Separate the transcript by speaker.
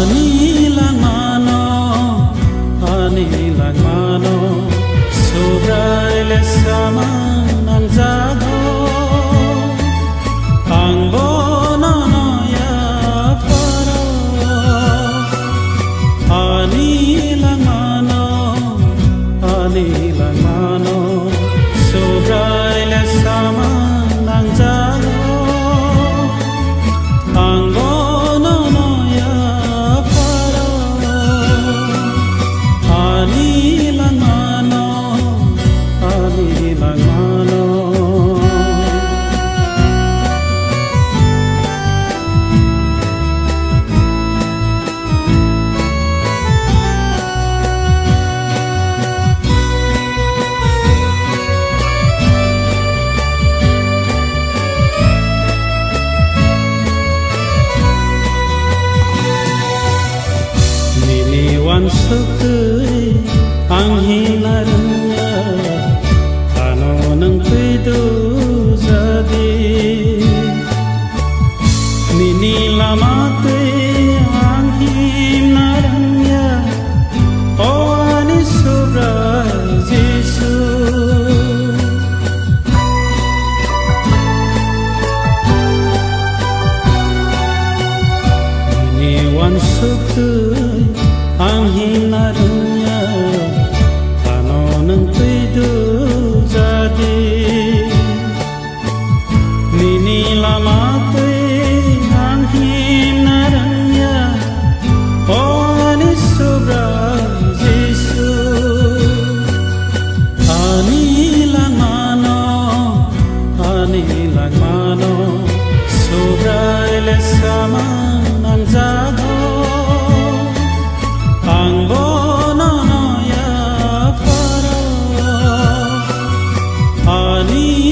Speaker 1: Anilang mano sobray lesama ng jado ang bonono ya faro anilang mano sobray lesama ng jado ang bonono ya faro anilang mano niniwan sukui ang hinarnya ano nang pido jadi ninilamate ang hinarnya o ani sobray Jesus niniwan sukui ang hinarnya ano nang pido jadi ninilamate ang hinarnya o ani sobray Jesus anilang mano sobray lesama ng jado ang bonono ya faro ani